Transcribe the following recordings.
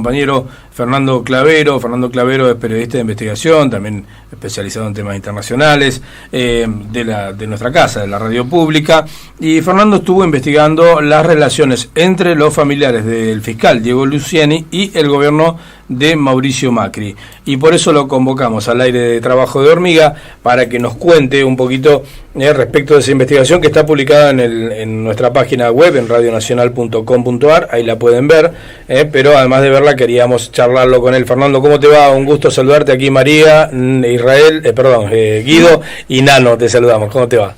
Compañero Fernando Clavero. Fernando Clavero es periodista de investigación, también especializado en temas internacionales, de nuestra casa, de la radio pública, y Fernando estuvo investigando las relaciones entre los familiares del fiscal Diego Luciani y el gobierno de Mauricio Macri, y por eso lo convocamos al aire de Trabajo de Hormiga para que nos cuente un poquito respecto de esa investigación que está publicada en nuestra página web, en radionacional.com.ar, ahí la pueden ver, pero además de verla queríamos charlarlo con él. Fernando, ¿cómo te va? Un gusto saludarte aquí. María, Israel, Guido y Nano, te saludamos. ¿Cómo te va?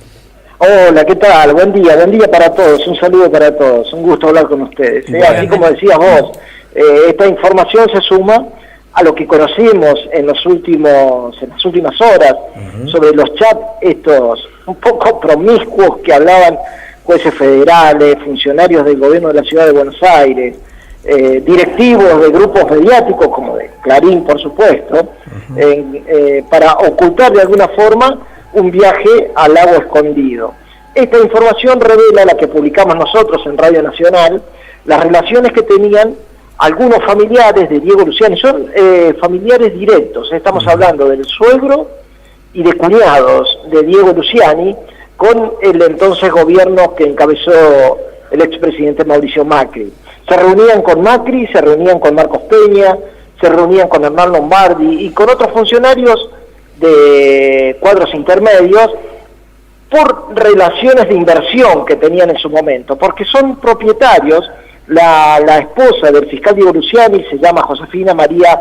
Hola, ¿qué tal? Buen día para todos, un saludo para todos, un gusto hablar con ustedes. Bueno. Así como decías vos, esta información se suma a lo que conocimos en las últimas horas, sobre los chats estos un poco promiscuos que hablaban jueces federales, funcionarios del gobierno de la ciudad de Buenos Aires, directivos de grupos mediáticos como de Clarín, por supuesto, para ocultar de alguna forma un viaje al lago escondido. Esta información revela, la que publicamos nosotros en Radio Nacional, las relaciones que tenían algunos familiares de Diego Luciani. Son familiares directos, estamos hablando del suegro y de cuñados de Diego Luciani con el entonces gobierno que encabezó el expresidente Mauricio Macri. Se reunían con Macri, se reunían con Marcos Peña, se reunían con Hernán Lombardi y con otros funcionarios de cuadros intermedios por relaciones de inversión que tenían en su momento, porque son propietarios. La esposa del fiscal Diego Luciani se llama Josefina María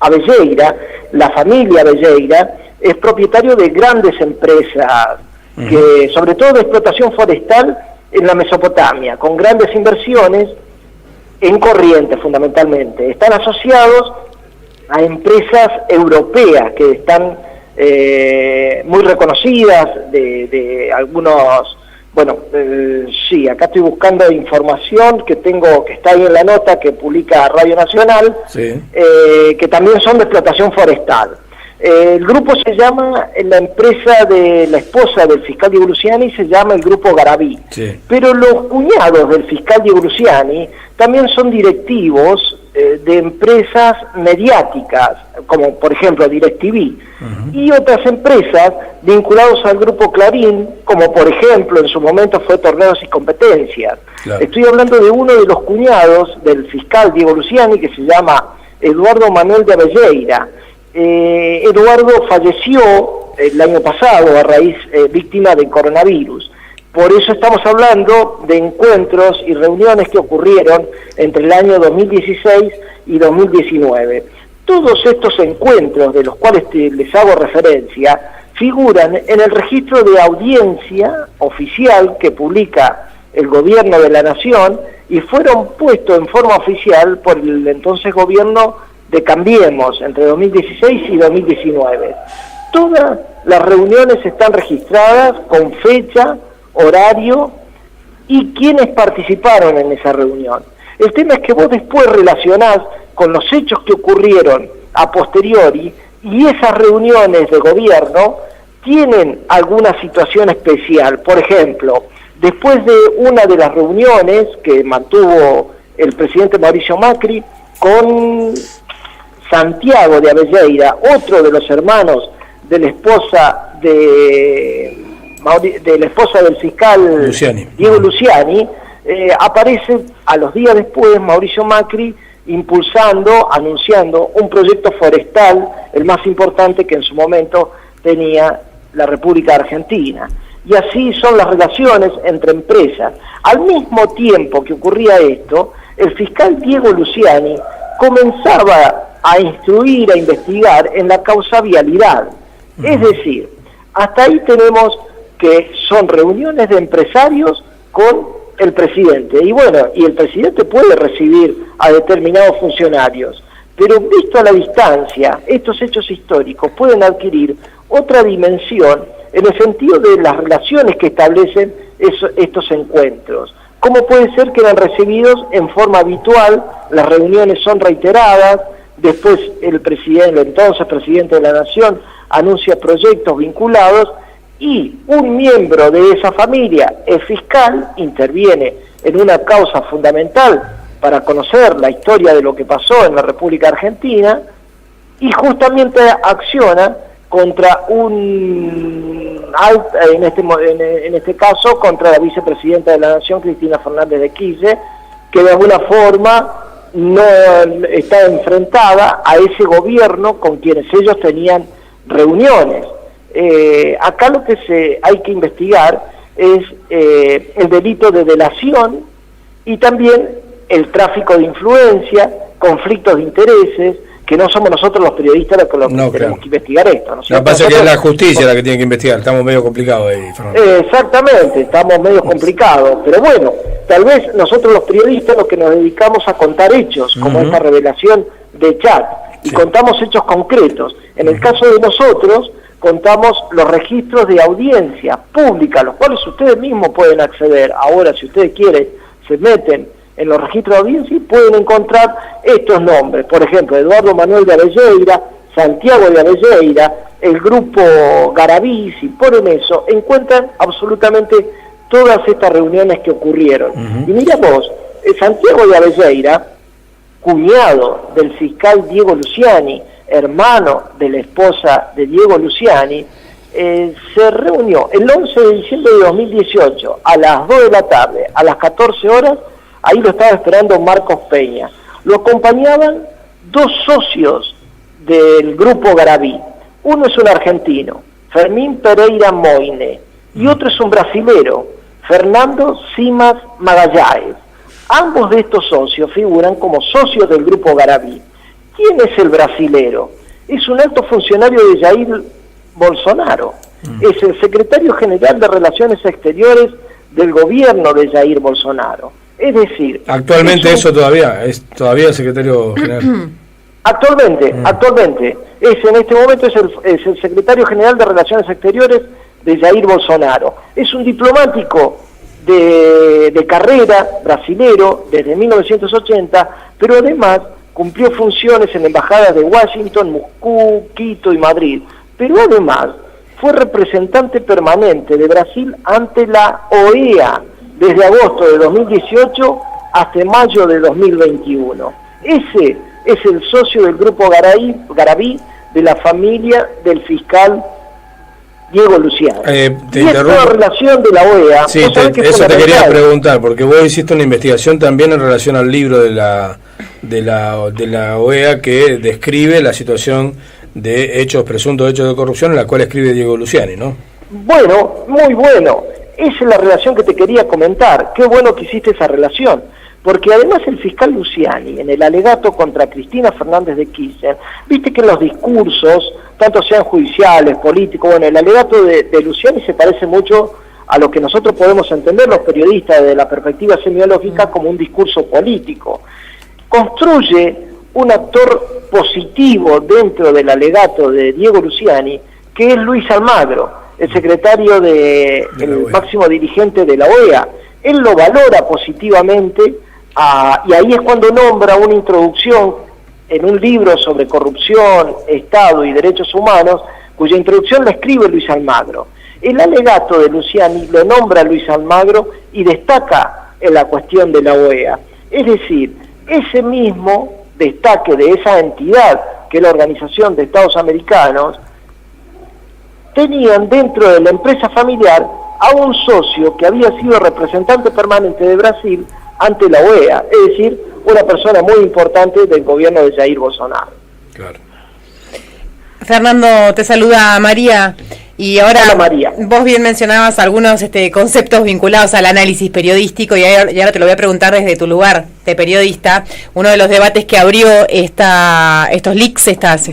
Abelleira. La familia Abelleira es propietario de grandes empresas, que sobre todo de explotación forestal en la Mesopotamia, con grandes inversiones en corriente fundamentalmente. Están asociados a empresas europeas que están muy reconocidas, de algunos. Bueno, sí, acá estoy buscando información que está ahí en la nota que publica Radio Nacional, sí. Que también son de explotación forestal. El grupo se llama, la empresa de la esposa del fiscal Diego Luciani se llama el Grupo Garaví, sí. Pero los cuñados del fiscal Diego Luciani también son directivos de empresas mediáticas, como por ejemplo DirecTV, y otras empresas vinculadas al Grupo Clarín, como por ejemplo en su momento fue Torneos y Competencias. Claro. Estoy hablando de uno de los cuñados del fiscal Diego Luciani, que se llama Eduardo Manuel de Abelleira. Eduardo falleció el año pasado a raíz víctima del coronavirus. Por eso estamos hablando de encuentros y reuniones que ocurrieron entre el año 2016 y 2019. Todos estos encuentros, de los cuales les hago referencia, figuran en el registro de audiencia oficial que publica el gobierno de la Nación y fueron puestos en forma oficial por el entonces gobierno de Cambiemos entre 2016 y 2019. Todas las reuniones están registradas con fecha, horario y quienes participaron en esa reunión. El tema es que vos después relacionás con los hechos que ocurrieron a posteriori y esas reuniones de gobierno tienen alguna situación especial. Por ejemplo, después de una de las reuniones que mantuvo el presidente Mauricio Macri con Santiago de Abelleira, otro de los hermanos de la esposa del fiscal Luciani. Diego Luciani, aparece a los días después Mauricio Macri anunciando un proyecto forestal, el más importante que en su momento tenía la República Argentina. Y así son las relaciones entre empresas. Al mismo tiempo que ocurría esto, el fiscal Diego Luciani comenzaba a instruir, a investigar en la causa vialidad. Es decir, hasta ahí tenemos que son reuniones de empresarios con el presidente. Y bueno, y el presidente puede recibir a determinados funcionarios, pero visto a la distancia, estos hechos históricos pueden adquirir otra dimensión en el sentido de las relaciones que establecen estos encuentros. ¿Cómo puede ser que eran recibidos en forma habitual? Las reuniones son reiteradas, después el entonces presidente de la Nación anuncia proyectos vinculados y un miembro de esa familia, el fiscal, interviene en una causa fundamental para conocer la historia de lo que pasó en la República Argentina, y justamente acciona contra en este caso contra la vicepresidenta de la Nación, Cristina Fernández de Kirchner, que de alguna forma no está enfrentada a ese gobierno con quienes ellos tenían reuniones. Acá lo que hay que investigar es el delito de delación y también el tráfico de influencia, conflictos de intereses, que no somos nosotros los periodistas los que tenemos que investigar esto. Lo que pasa es que es la justicia la que tiene que investigar, estamos medio complicados ahí, Fernando. Exactamente, estamos medio complicados, pero bueno, tal vez nosotros los periodistas lo que nos dedicamos a contar hechos, como esta revelación de chat, y contamos hechos concretos. En el caso de nosotros, contamos los registros de audiencia pública, a los cuales ustedes mismos pueden acceder. Ahora, si ustedes quieren, se meten en los registros de audiencia y pueden encontrar estos nombres. Por ejemplo, Eduardo Manuel de Avelleira, Santiago de Avelleira, el grupo Garabí. Si ponen eso, encuentran absolutamente todas estas reuniones que ocurrieron. Y mira vos, Santiago de Avelleira, cuñado del fiscal Diego Luciani, hermano de la esposa de Diego Luciani, se reunió el 11 de diciembre de 2018 a las 2 de la tarde, a las 14 horas, ahí lo estaba esperando Marcos Peña. Lo acompañaban dos socios del grupo Garabí. Uno es un argentino, Fermín Pereira Moine, y otro es un brasilero, Fernando Simas Magalhães. Ambos de estos socios figuran como socios del grupo Garabí. ¿Quién es el brasilero? Es un alto funcionario de Jair Bolsonaro. Es el secretario general de Relaciones Exteriores del gobierno de Jair Bolsonaro. Es decir... Actualmente es todavía el secretario general. Actualmente. En este momento es el secretario general de Relaciones Exteriores de Jair Bolsonaro. Es un diplomático de carrera brasilero desde 1980, pero además cumplió funciones en embajadas de Washington, Moscú, Quito y Madrid. Pero además fue representante permanente de Brasil ante la OEA desde agosto de 2018 hasta mayo de 2021. Ese es el socio del grupo Garabí de la familia del fiscal Diego Luciani. Te y esta relación de la OEA... Sí, eso te quería preguntar, porque vos hiciste una investigación también en relación al libro de la OEA que describe la situación de presuntos hechos de corrupción en la cual escribe Diego Luciani, ¿no? Bueno, muy bueno. Esa es la relación que te quería comentar. Qué bueno que hiciste esa relación. Porque además el fiscal Luciani, en el alegato contra Cristina Fernández de Kirchner, viste que en los discursos, tanto sean judiciales, políticos, bueno, el alegato de Luciani se parece mucho a lo que nosotros podemos entender los periodistas desde la perspectiva semiológica como un discurso político. Construye un actor positivo dentro del alegato de Diego Luciani, que es Luis Almagro, el secretario el máximo dirigente de la OEA. Él lo valora positivamente y ahí es cuando nombra una introducción en un libro sobre corrupción, Estado y derechos humanos, cuya introducción la escribe Luis Almagro. El alegato de Luciani lo nombra Luis Almagro y destaca en la cuestión de la OEA. Es decir, ese mismo destaque de esa entidad, que es la Organización de Estados Americanos, tenían dentro de la empresa familiar a un socio que había sido representante permanente de Brasil ante la OEA, es decir, una persona muy importante del gobierno de Jair Bolsonaro. Claro. Fernando, te saluda María. Y ahora, hola, María. Vos bien mencionabas algunos conceptos vinculados al análisis periodístico y ahora te lo voy a preguntar desde tu lugar de periodista. Uno de los debates que abrió estos leaks, estas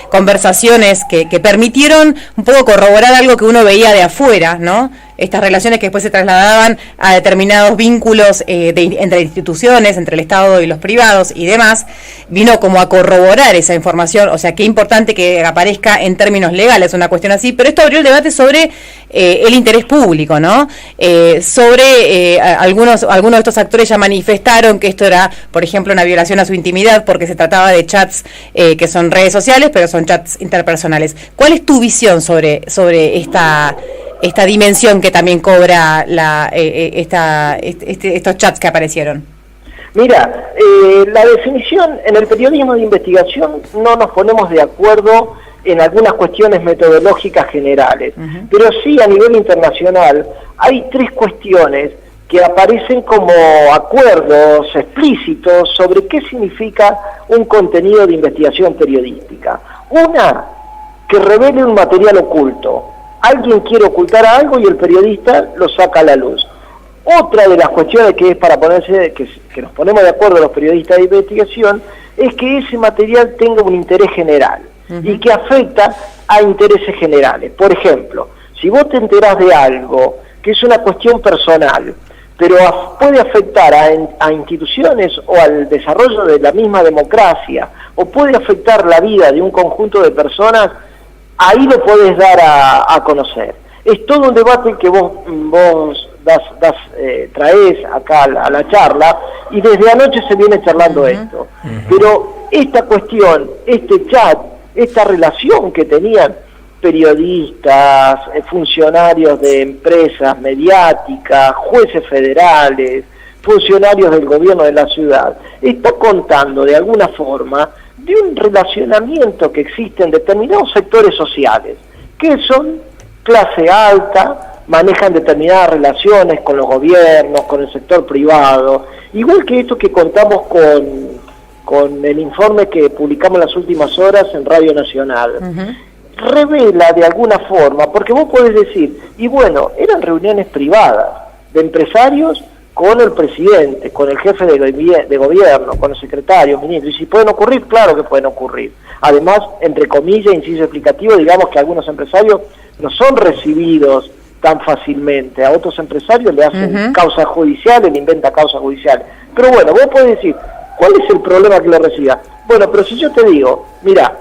conversaciones que permitieron un poco corroborar algo que uno veía de afuera, ¿no? Estas relaciones que después se trasladaban a determinados vínculos entre instituciones, entre el Estado y los privados y demás, vino como a corroborar esa información. O sea, qué importante que aparezca en términos legales una cuestión así, pero esto abrió el debate sobre el interés público, ¿no? Algunos de estos actores ya manifestaron que esto era, por ejemplo, una violación a su intimidad porque se trataba de chats que son redes sociales, pero son chats interpersonales. ¿Cuál es tu visión sobre esta dimensión que también cobra estos chats que aparecieron? Mira, la definición, en el periodismo de investigación no nos ponemos de acuerdo en algunas cuestiones metodológicas generales, pero sí a nivel internacional hay 3 cuestiones que aparecen como acuerdos explícitos sobre qué significa un contenido de investigación periodística. Una, que revele un material oculto. Alguien quiere ocultar algo y el periodista lo saca a la luz. Otra de las cuestiones que es para ponerse, que nos ponemos de acuerdo los periodistas de investigación, es que ese material tenga un interés general y que afecta a intereses generales. Por ejemplo, si vos te enterás de algo que es una cuestión personal, pero puede afectar a instituciones o al desarrollo de la misma democracia, o puede afectar la vida de un conjunto de personas, ahí lo podés dar a conocer. Es todo un debate que vos traes acá a la charla, y desde anoche se viene charlando esto. Pero esta cuestión, este chat, esta relación que tenían periodistas, funcionarios de empresas mediáticas, jueces federales, funcionarios del gobierno de la ciudad, está contando de alguna forma de un relacionamiento que existe en determinados sectores sociales, que son clase alta, manejan determinadas relaciones con los gobiernos, con el sector privado, igual que esto que contamos con el informe que publicamos en las últimas horas en Radio Nacional. Revela de alguna forma, porque vos podés decir, y bueno, eran reuniones privadas de empresarios con el presidente, con el jefe de gobierno, con el secretario, ministro, y si pueden ocurrir, claro que pueden ocurrir. Además, entre comillas, inciso explicativo, digamos que algunos empresarios no son recibidos tan fácilmente, a otros empresarios le hacen causas judiciales, le inventan causas judiciales. Pero bueno, vos podés decir, ¿cuál es el problema que lo reciba? Bueno, pero si yo te digo, mira,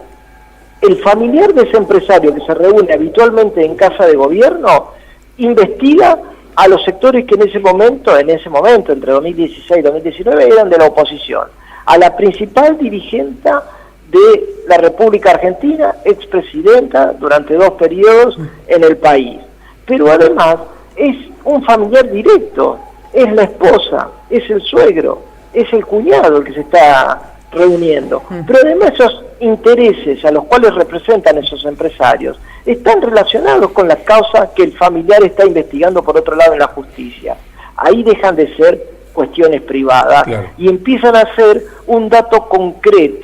el familiar de ese empresario que se reúne habitualmente en casa de gobierno, investiga a los sectores que en ese momento, entre 2016 y 2019, eran de la oposición, a la principal dirigente de la República Argentina, expresidenta durante 2 periodos en el país. Pero además es un familiar directo, es la esposa, es el suegro, es el cuñado el que se está reuniendo. Pero además esos intereses a los cuales representan esos empresarios están relacionados con la causa que el familiar está investigando por otro lado en la justicia. Ahí dejan de ser cuestiones privadas y empiezan a ser un dato concreto